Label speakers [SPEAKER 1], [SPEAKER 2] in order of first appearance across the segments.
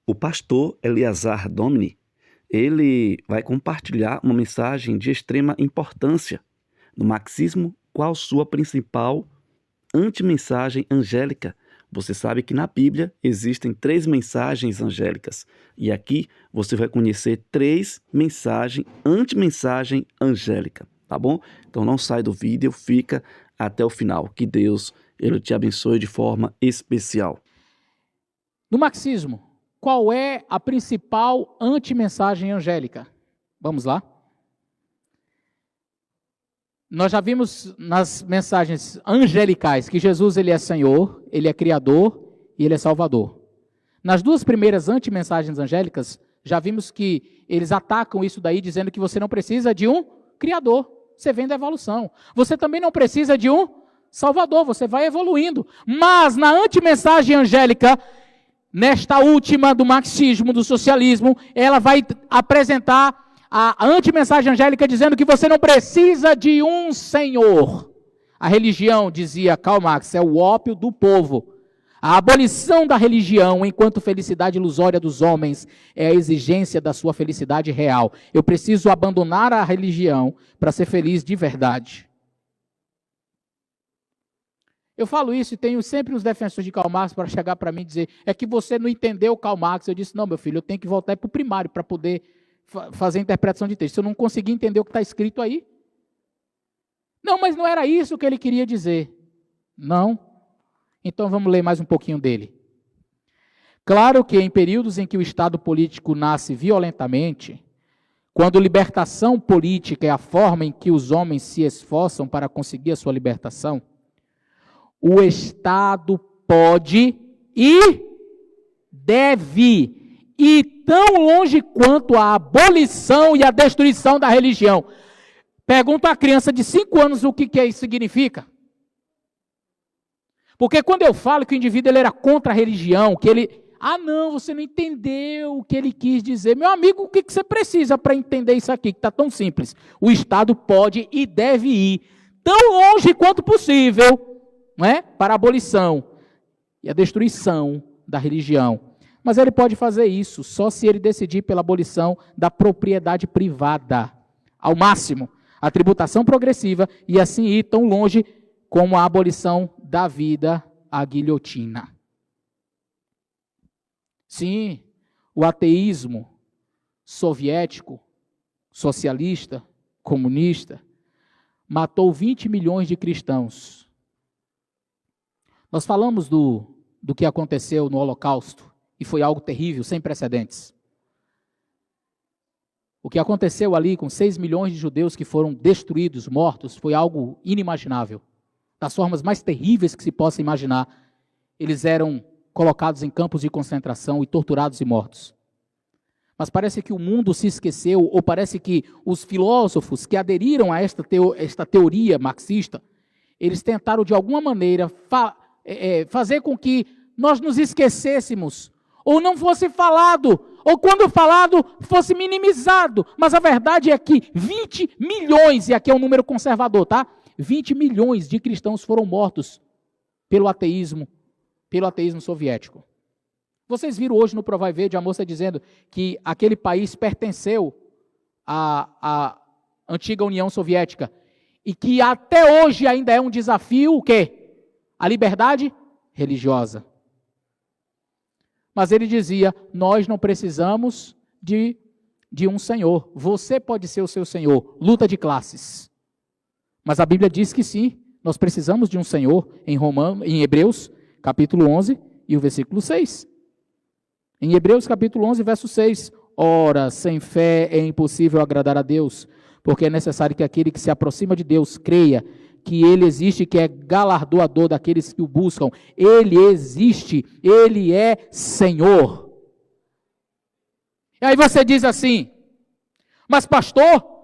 [SPEAKER 1] O pastor Eleazar Domini, ele vai compartilhar uma mensagem de extrema importância no marxismo, qual sua principal antimensagem angélica. Você sabe que na Bíblia existem 3 mensagens angélicas, e aqui você vai conhecer 3 mensagens, antimensagem angélica, tá bom? Então não sai do vídeo, fica até o final. Que Deus, ele te abençoe de forma especial.
[SPEAKER 2] No marxismo, qual é a principal antimensagem angélica? Vamos lá. Nós já vimos nas mensagens angelicais que Jesus ele é Senhor, ele é Criador e ele é Salvador. Nas 2 primeiras antimensagens angélicas, já vimos que eles atacam isso daí, dizendo que você não precisa de um Criador, você vem da evolução. Você também não precisa de um Salvador, você vai evoluindo. Mas na antimensagem angélica, nesta última do marxismo, do socialismo, ela vai apresentar a antimensagem angélica dizendo que você não precisa de um Senhor. A religião, dizia Karl Marx, é o ópio do povo. A abolição da religião enquanto felicidade ilusória dos homens é a exigência da sua felicidade real. Eu preciso abandonar a religião para ser feliz de verdade. Eu falo isso e tenho sempre os defensores de Karl Marx para chegar para mim e dizer, é que você não entendeu Karl Marx. Eu disse, não, meu filho, eu tenho que voltar para o primário para poder fazer a interpretação de texto. Se eu não conseguir entender o que está escrito aí. Não, mas não era isso que ele queria dizer. Não. Então vamos ler mais um pouquinho dele. Claro que em períodos em que o Estado político nasce violentamente, quando libertação política é a forma em que os homens se esforçam para conseguir a sua libertação, o Estado pode e deve ir tão longe quanto a abolição e a destruição da religião. Pergunta à criança de 5 anos o que isso significa. Porque quando eu falo que o indivíduo ele era contra a religião, que ele... Ah, não, você não entendeu o que ele quis dizer. Meu amigo, o que você precisa para entender isso aqui, que está tão simples? O Estado pode e deve ir tão longe quanto possível, não é? Para a abolição e a destruição da religião. Mas ele pode fazer isso só se ele decidir pela abolição da propriedade privada, ao máximo, a tributação progressiva, e assim ir tão longe como a abolição da vida, a guilhotina. Sim, o ateísmo soviético, socialista, comunista, matou 20 milhões de cristãos. Nós falamos do que aconteceu no Holocausto, e foi algo terrível, sem precedentes. O que aconteceu ali com 6 milhões de judeus que foram destruídos, mortos, foi algo inimaginável. Das formas mais terríveis que se possa imaginar. Eles eram colocados em campos de concentração e torturados e mortos. Mas parece que o mundo se esqueceu, ou parece que os filósofos que aderiram a esta teoria marxista, eles tentaram de alguma maneira fazer com que nós nos esquecêssemos, ou não fosse falado, ou quando falado, fosse minimizado. Mas a verdade é que 20 milhões, e aqui é um número conservador, tá? 20 milhões de cristãos foram mortos pelo ateísmo soviético. Vocês viram hoje no Pro Vai Verde a moça dizendo que aquele país pertenceu à antiga União Soviética e que até hoje ainda é um desafio o quê? A liberdade religiosa. Mas ele dizia, nós não precisamos de um senhor. Você pode ser o seu senhor. Luta de classes. Mas a Bíblia diz que sim, nós precisamos de um senhor em Hebreus, capítulo 11 e o versículo 6. Em Hebreus, capítulo 11, verso 6. Ora, sem fé é impossível agradar a Deus, porque é necessário que aquele que se aproxima de Deus creia que Ele existe, que é galardoador daqueles que o buscam. Ele existe, Ele é Senhor. E aí você diz assim, mas pastor,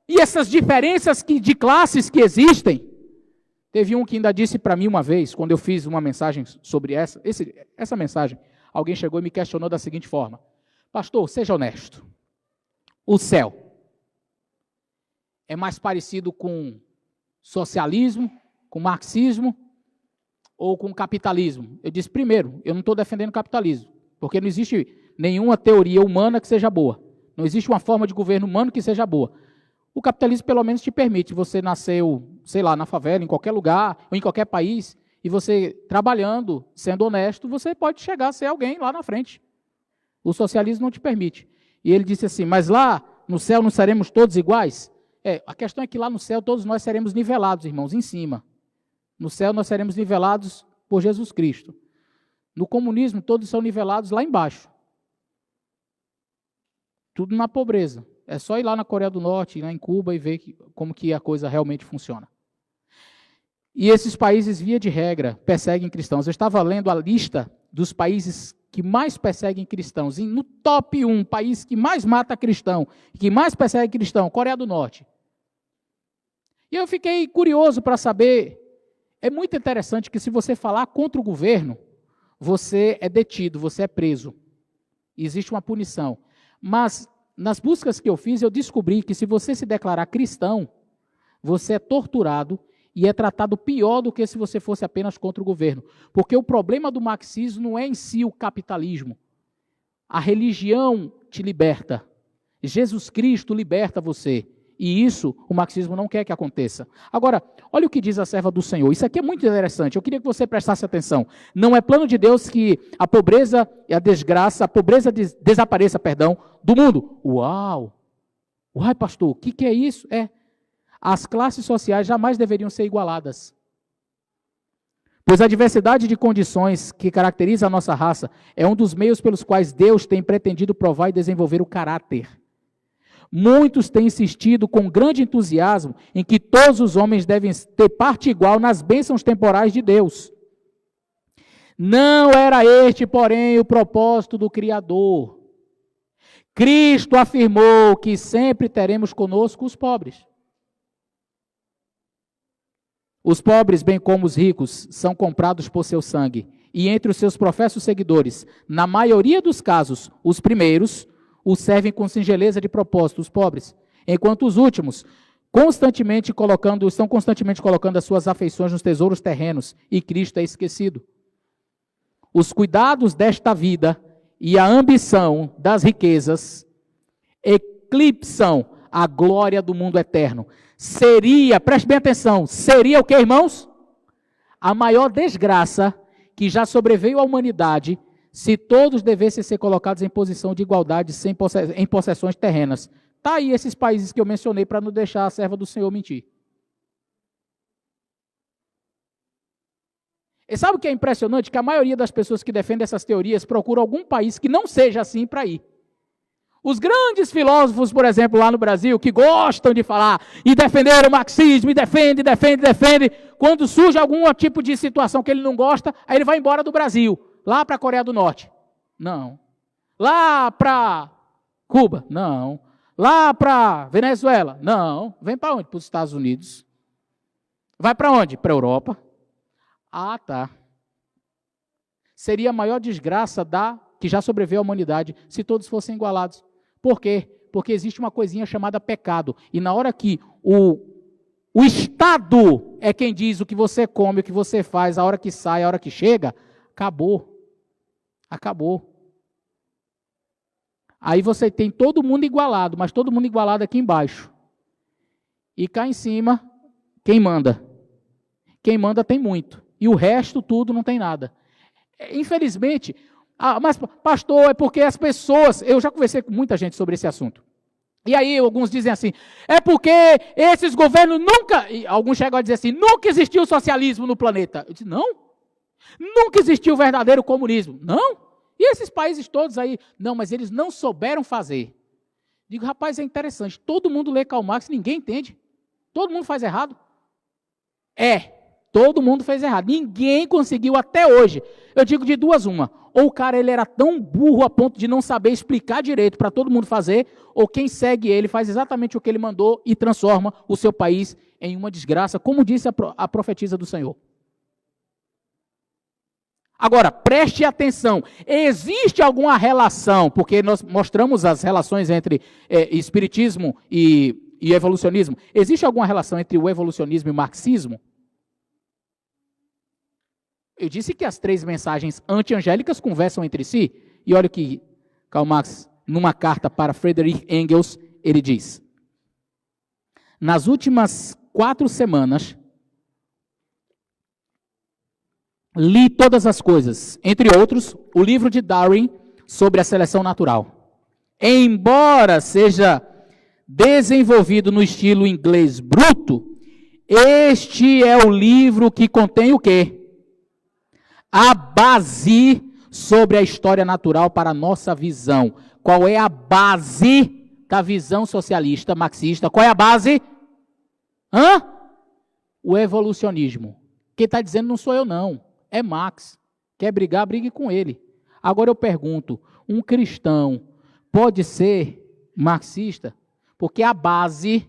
[SPEAKER 2] e essas diferenças de classes que existem? Teve um que ainda disse para mim uma vez, quando eu fiz uma mensagem sobre essa mensagem, alguém chegou e me questionou da seguinte forma, pastor, seja honesto, o céu é mais parecido com socialismo, com marxismo ou com capitalismo? Eu disse, primeiro, eu não estou defendendo capitalismo, porque não existe nenhuma teoria humana que seja boa. Não existe uma forma de governo humano que seja boa. O capitalismo, pelo menos, te permite. Você nasceu, sei lá, na favela, em qualquer lugar, ou em qualquer país, e você, trabalhando, sendo honesto, você pode chegar a ser alguém lá na frente. O socialismo não te permite. E ele disse assim, mas lá no céu não seremos todos iguais? A questão é que lá no céu todos nós seremos nivelados, irmãos, em cima. No céu nós seremos nivelados por Jesus Cristo. No comunismo todos são nivelados lá embaixo. Tudo na pobreza. É só ir lá na Coreia do Norte, lá em Cuba e ver como que a coisa realmente funciona. E esses países, via de regra, perseguem cristãos. Eu estava lendo a lista dos países que mais perseguem cristãos. E no top 1, país que mais mata cristão, que mais persegue cristão, Coreia do Norte. E eu fiquei curioso para saber, é muito interessante que se você falar contra o governo, você é detido, você é preso. Existe uma punição. Mas, nas buscas que eu fiz, eu descobri que se você se declarar cristão, você é torturado e é tratado pior do que se você fosse apenas contra o governo. Porque o problema do marxismo não é em si o capitalismo. A religião te liberta. Jesus Cristo liberta você. E isso o marxismo não quer que aconteça. Agora, olha o que diz a serva do Senhor. Isso aqui é muito interessante. Eu queria que você prestasse atenção. Não é plano de Deus que a pobreza e a desgraça, a pobreza desapareça, do mundo. Uau! Uai, pastor, o que é isso? As classes sociais jamais deveriam ser igualadas. Pois a diversidade de condições que caracteriza a nossa raça é um dos meios pelos quais Deus tem pretendido provar e desenvolver o caráter. Muitos têm insistido com grande entusiasmo em que todos os homens devem ter parte igual nas bênçãos temporais de Deus. Não era este, porém, o propósito do Criador. Cristo afirmou que sempre teremos conosco os pobres. Os pobres, bem como os ricos, são comprados por seu sangue. E entre os seus professos seguidores, na maioria dos casos, os primeiros os servem com singeleza de propósito, os pobres, enquanto os últimos estão constantemente colocando as suas afeições nos tesouros terrenos, e Cristo é esquecido. Os cuidados desta vida e a ambição das riquezas eclipsam a glória do mundo eterno. Preste bem atenção, seria o que, irmãos? A maior desgraça que já sobreveio à humanidade se todos devessem ser colocados em posição de igualdade em possessões terrenas. Está aí esses países que eu mencionei para não deixar a serva do Senhor mentir. E sabe o que é impressionante? Que a maioria das pessoas que defendem essas teorias procuram algum país que não seja assim para ir. Os grandes filósofos, por exemplo, lá no Brasil, que gostam de falar e defender o marxismo, e defende. Quando surge algum tipo de situação que ele não gosta, aí ele vai embora do Brasil. Lá para a Coreia do Norte? Não. Lá para Cuba? Não. Lá para Venezuela? Não. Vem para onde? Para os Estados Unidos. Vai para onde? Para a Europa. Ah, tá. Seria a maior desgraça que já sobreviveu à humanidade se todos fossem igualados. Por quê? Porque existe uma coisinha chamada pecado. E na hora que o Estado é quem diz o que você come, o que você faz, a hora que sai, a hora que chega, acabou. Aí você tem todo mundo igualado, mas todo mundo igualado aqui embaixo. E cá em cima, quem manda? Quem manda tem muito. E o resto tudo não tem nada. Infelizmente, mas pastor, é porque as pessoas... Eu já conversei com muita gente sobre esse assunto. E aí alguns dizem assim, é porque esses governos nunca... E alguns chegam a dizer assim, nunca existiu socialismo no planeta. Eu disse, não. Nunca existiu o verdadeiro comunismo. Não. E esses países todos aí? Não, mas eles não souberam fazer. Digo, rapaz, é interessante. Todo mundo lê Karl Marx, ninguém entende. Todo mundo faz errado. Todo mundo fez errado. Ninguém conseguiu até hoje. Eu digo de duas uma. Ou o cara ele era tão burro a ponto de não saber explicar direito para todo mundo fazer, ou quem segue ele faz exatamente o que ele mandou e transforma o seu país em uma desgraça, como disse a profetisa do Senhor. Agora, preste atenção, existe alguma relação, porque nós mostramos as relações entre espiritismo e evolucionismo, existe alguma relação entre o evolucionismo e o marxismo? Eu disse que as três mensagens anti-angélicas conversam entre si, e olha o que Karl Marx, numa carta para Friedrich Engels, ele diz: nas últimas 4 semanas, li todas as coisas, entre outros, o livro de Darwin sobre a seleção natural. Embora seja desenvolvido no estilo inglês bruto, este é o livro que contém o quê? A base sobre a história natural para a nossa visão. Qual é a base da visão socialista, marxista? Qual é a base? O evolucionismo. Quem está dizendo não sou eu não, é Marx. Quer brigar, brigue com ele. Agora eu pergunto, um cristão pode ser marxista? Porque a base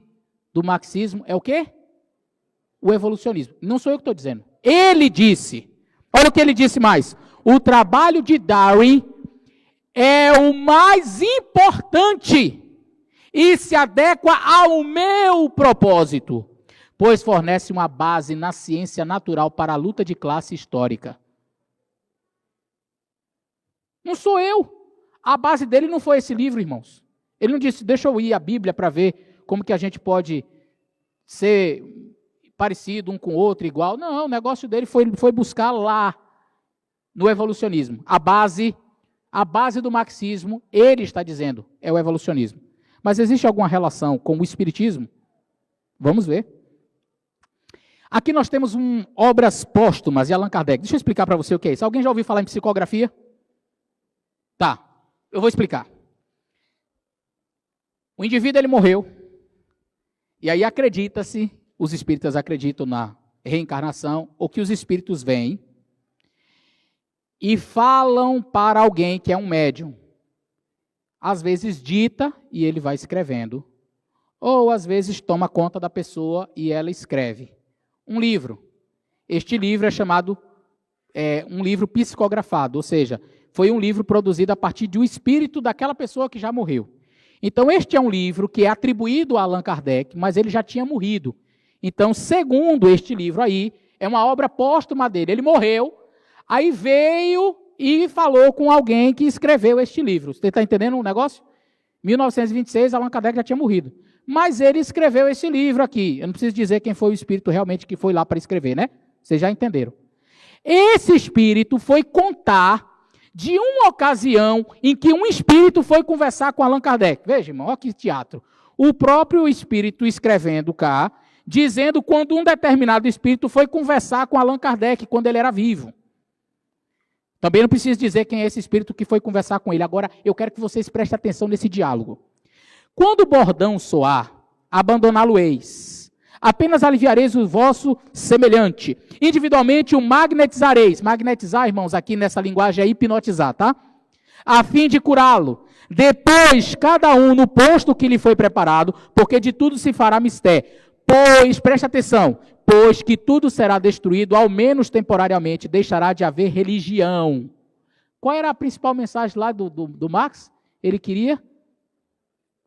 [SPEAKER 2] do marxismo é o quê? O evolucionismo. Não sou eu que estou dizendo. Ele disse. Olha o que ele disse mais. O trabalho de Darwin é o mais importante e se adequa ao meu propósito, pois fornece uma base na ciência natural para a luta de classe histórica. Não sou eu. A base dele não foi esse livro, irmãos. Ele não disse, deixa eu ir à Bíblia para ver como que a gente pode ser parecido um com o outro, igual. Não, o negócio dele foi buscar lá, no evolucionismo. A base do marxismo, ele está dizendo, é o evolucionismo. Mas existe alguma relação com o espiritismo? Vamos ver. Aqui nós temos obras póstumas de Allan Kardec. Deixa eu explicar para você o que é isso. Alguém já ouviu falar em psicografia? Tá, eu vou explicar. O indivíduo, ele morreu. E aí acredita-se, os espíritas acreditam na reencarnação, ou que os espíritos vêm e falam para alguém que é um médium. Às vezes dita e ele vai escrevendo. Ou às vezes toma conta da pessoa e ela escreve. Um livro. Este livro é chamado um livro psicografado, ou seja, foi um livro produzido a partir do espírito daquela pessoa que já morreu. Então este é um livro que é atribuído a Allan Kardec, mas ele já tinha morrido. Então, segundo este livro aí, é uma obra póstuma dele. Ele morreu, aí veio e falou com alguém que escreveu este livro. Você está entendendo o negócio? 1926, Allan Kardec já tinha morrido. Mas ele escreveu esse livro aqui. Eu não preciso dizer quem foi o espírito realmente que foi lá para escrever, né? Vocês já entenderam. Esse espírito foi contar de uma ocasião em que um espírito foi conversar com Allan Kardec. Veja, irmão, olha que teatro. O próprio espírito escrevendo cá, dizendo quando um determinado espírito foi conversar com Allan Kardec, quando ele era vivo. Também não preciso dizer quem é esse espírito que foi conversar com ele. Agora, eu quero que vocês prestem atenção nesse diálogo. Quando o bordão soar, abandoná-lo-eis. Apenas aliviareis o vosso semelhante. Individualmente o magnetizareis. Magnetizar, irmãos, aqui nessa linguagem é hipnotizar, tá? A fim de curá-lo. Depois, cada um no posto que lhe foi preparado, porque de tudo se fará mistério. Pois, preste atenção, pois que tudo será destruído, ao menos temporariamente, deixará de haver religião. Qual era a principal mensagem lá do Marx? Ele queria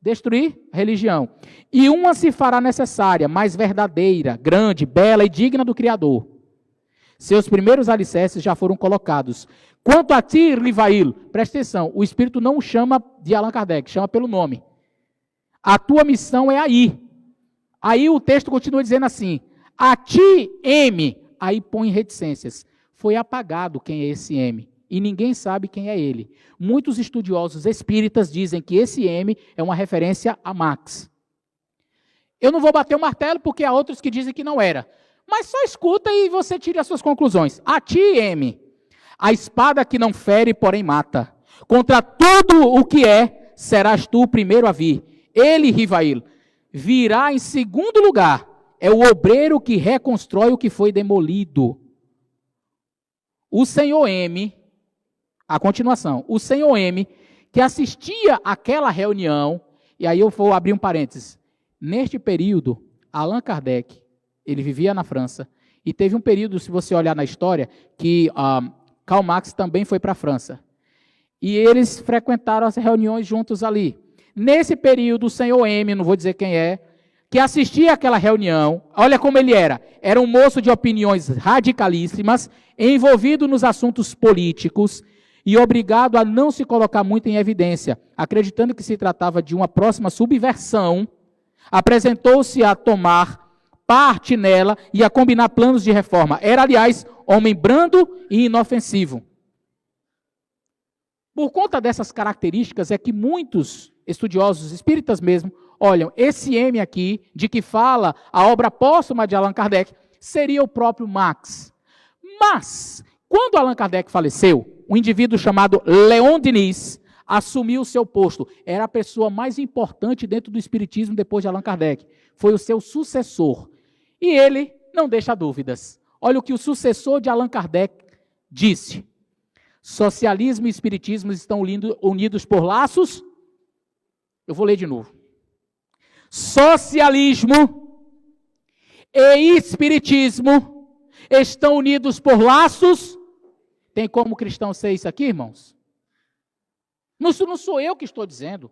[SPEAKER 2] destruir a religião. E uma se fará necessária, mais verdadeira, grande, bela e digna do Criador. Seus primeiros alicerces já foram colocados. Quanto a ti, Rivail, preste atenção, o Espírito não chama de Allan Kardec, chama pelo nome. A tua missão é aí. Aí o texto continua dizendo assim, a ti, M, aí põe reticências. Foi apagado quem é esse M. E ninguém sabe quem é ele. Muitos estudiosos espíritas dizem que esse M é uma referência a Marx. Eu não vou bater o martelo porque há outros que dizem que não era. Mas só escuta e você tire as suas conclusões. A ti, M, a espada que não fere, porém mata. Contra tudo o que é, serás tu o primeiro a vir. Ele, Rivail, virá em segundo lugar. É o obreiro que reconstrói o que foi demolido. O senhor M... A continuação, o senhor M, que assistia àquela reunião, e aí eu vou abrir um parênteses, neste período, Allan Kardec, ele vivia na França, e teve um período, se você olhar na história, que Karl Marx também foi para a França. E eles frequentaram as reuniões juntos ali. Nesse período, o senhor M, não vou dizer quem é, que assistia àquela reunião, olha como ele era um moço de opiniões radicalíssimas, envolvido nos assuntos políticos, e obrigado a não se colocar muito em evidência, acreditando que se tratava de uma próxima subversão, apresentou-se a tomar parte nela e a combinar planos de reforma. Era, aliás, homem brando e inofensivo. Por conta dessas características é que muitos estudiosos espíritas mesmo olham esse M aqui, de que fala a obra póstuma de Allan Kardec, seria o próprio Marx. Mas, quando Allan Kardec faleceu, um indivíduo chamado Leon Denis assumiu o seu posto. Era a pessoa mais importante dentro do espiritismo depois de Allan Kardec. Foi o seu sucessor. E ele não deixa dúvidas. Olha o que o sucessor de Allan Kardec disse. Socialismo e espiritismo estão unidos por laços. Eu vou ler de novo. Socialismo e espiritismo estão unidos por laços. Tem como cristão ser isso aqui, irmãos? Não sou eu que estou dizendo.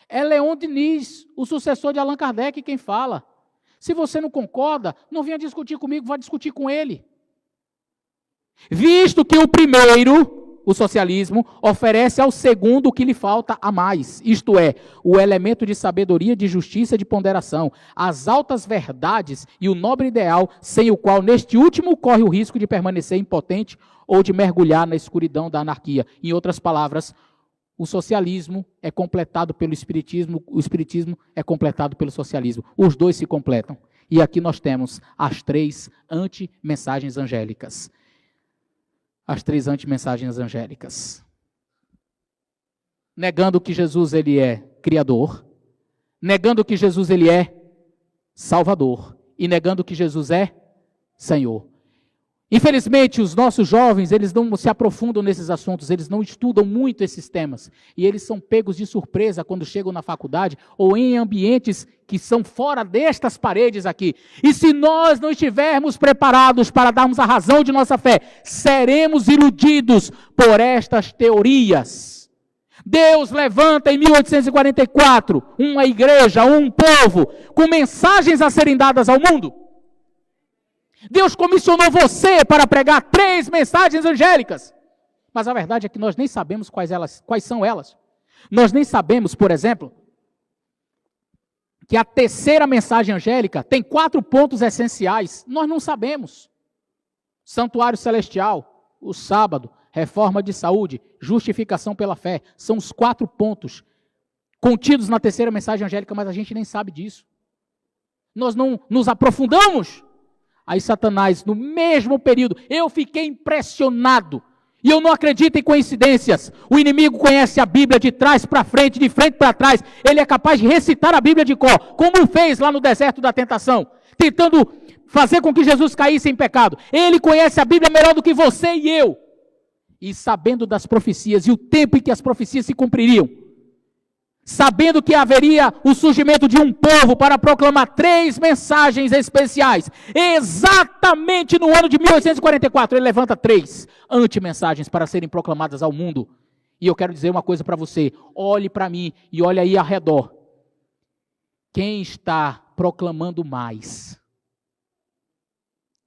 [SPEAKER 2] É Leon Denis, o sucessor de Allan Kardec, quem fala. Se você não concorda, não venha discutir comigo, vá discutir com ele. Visto que o primeiro, o socialismo, oferece ao segundo o que lhe falta a mais, isto é, o elemento de sabedoria, de justiça, de ponderação, as altas verdades e o nobre ideal, sem o qual, neste último, corre o risco de permanecer impotente ou de mergulhar na escuridão da anarquia. Em outras palavras, o socialismo é completado pelo espiritismo, o espiritismo é completado pelo socialismo. Os dois se completam. E aqui nós temos as 3 anti-mensagens angélicas. As 3 anti-mensagens angélicas. Negando que Jesus ele é Criador, negando que Jesus ele é Salvador e negando que Jesus é Senhor. Infelizmente, os nossos jovens, eles não se aprofundam nesses assuntos, eles não estudam muito esses temas. E eles são pegos de surpresa quando chegam na faculdade ou em ambientes que são fora destas paredes aqui. E se nós não estivermos preparados para darmos a razão de nossa fé, seremos iludidos por estas teorias. Deus levanta em 1844 uma igreja, um povo, com mensagens a serem dadas ao mundo. Deus comissionou você para pregar 3 mensagens angélicas. Mas a verdade é que nós nem sabemos quais são elas. Nós nem sabemos, por exemplo, que a terceira mensagem angélica tem 4 pontos essenciais. Nós não sabemos. Santuário celestial, o sábado, reforma de saúde, justificação pela fé. São os 4 pontos contidos na terceira mensagem angélica, mas a gente nem sabe disso. Nós não nos aprofundamos. Aí Satanás, no mesmo período, eu fiquei impressionado. E eu não acredito em coincidências. O inimigo conhece a Bíblia de trás para frente, de frente para trás. Ele é capaz de recitar a Bíblia de cor, como fez lá no deserto da tentação, tentando fazer com que Jesus caísse em pecado. Ele conhece a Bíblia melhor do que você e eu. E sabendo das profecias e o tempo em que as profecias se cumpririam, sabendo que haveria o surgimento de um povo para proclamar 3 mensagens especiais, exatamente no ano de 1844, ele levanta 3 anti-mensagens para serem proclamadas ao mundo. E eu quero dizer uma coisa para você, olhe para mim e olhe aí ao redor. Quem está proclamando mais?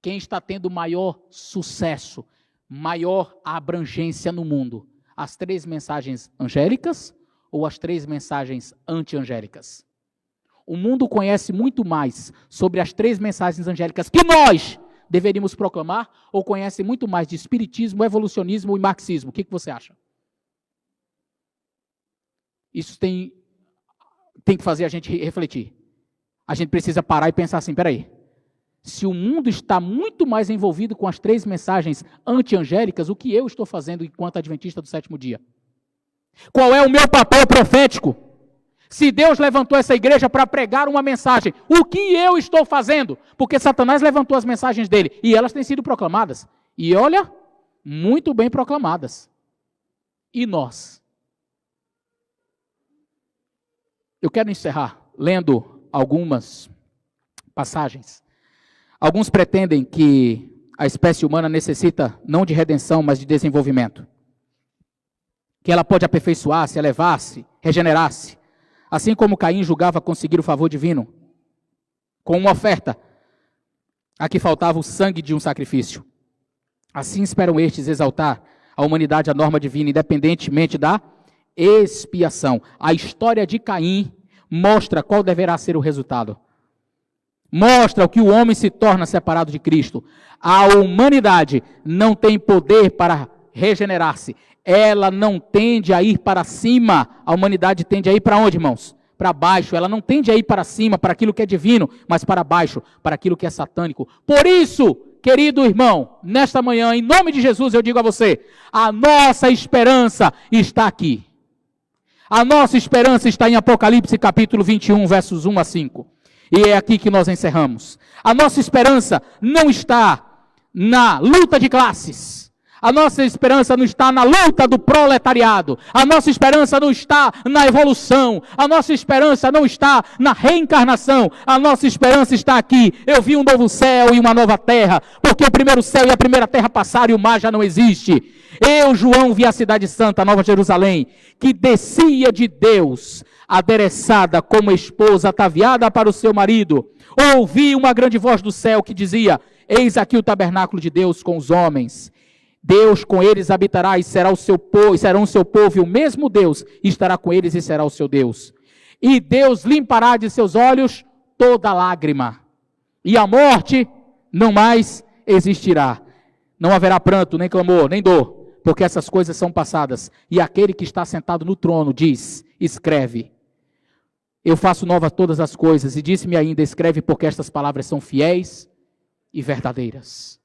[SPEAKER 2] Quem está tendo maior sucesso, maior abrangência no mundo? As 3 mensagens angélicas ou as 3 mensagens anti-angélicas? O mundo conhece muito mais sobre as 3 mensagens angélicas que nós deveríamos proclamar, ou conhece muito mais de espiritismo, evolucionismo e marxismo? O que você acha? Isso tem que fazer a gente refletir. A gente precisa parar e pensar assim, peraí, se o mundo está muito mais envolvido com as 3 mensagens anti-angélicas, o que eu estou fazendo enquanto adventista do 7º dia? Qual é o meu papel profético? Se Deus levantou essa igreja para pregar uma mensagem, o que eu estou fazendo? Porque Satanás levantou as mensagens dele e elas têm sido proclamadas. E olha, muito bem proclamadas. E nós? Eu quero encerrar lendo algumas passagens. Alguns pretendem que a espécie humana necessita não de redenção, mas de desenvolvimento. Que ela pode aperfeiçoar-se, elevar-se, regenerar-se. Assim como Caim julgava conseguir o favor divino, com uma oferta, a que faltava o sangue de um sacrifício. Assim esperam estes exaltar a humanidade à norma divina, independentemente da expiação. A história de Caim mostra qual deverá ser o resultado. Mostra o que o homem se torna separado de Cristo. A humanidade não tem poder para regenerar-se. Ela não tende a ir para cima. A humanidade tende a ir para onde, irmãos? Para baixo. Ela não tende a ir para cima, para aquilo que é divino, mas para baixo, para aquilo que é satânico. Por isso, querido irmão, nesta manhã, em nome de Jesus, eu digo a você, a nossa esperança está aqui. A nossa esperança está em Apocalipse capítulo 21, versos 1 a 5. E é aqui que nós encerramos. A nossa esperança não está na luta de classes. A nossa esperança não está na luta do proletariado. A nossa esperança não está na evolução. A nossa esperança não está na reencarnação. A nossa esperança está aqui. Eu vi um novo céu e uma nova terra, porque o primeiro céu e a primeira terra passaram e o mar já não existe. Eu, João, vi a cidade santa, a Nova Jerusalém, que descia de Deus, adereçada como esposa ataviada para o seu marido. Ouvi uma grande voz do céu que dizia: eis aqui o tabernáculo de Deus com os homens. Deus com eles habitará e será o seu povo, serão o seu povo, e o mesmo Deus estará com eles e será o seu Deus. E Deus limpará de seus olhos toda lágrima, e a morte não mais existirá. Não haverá pranto, nem clamor, nem dor, porque essas coisas são passadas. E aquele que está sentado no trono diz: escreve. Eu faço novas todas as coisas. E disse-me ainda: escreve, porque estas palavras são fiéis e verdadeiras.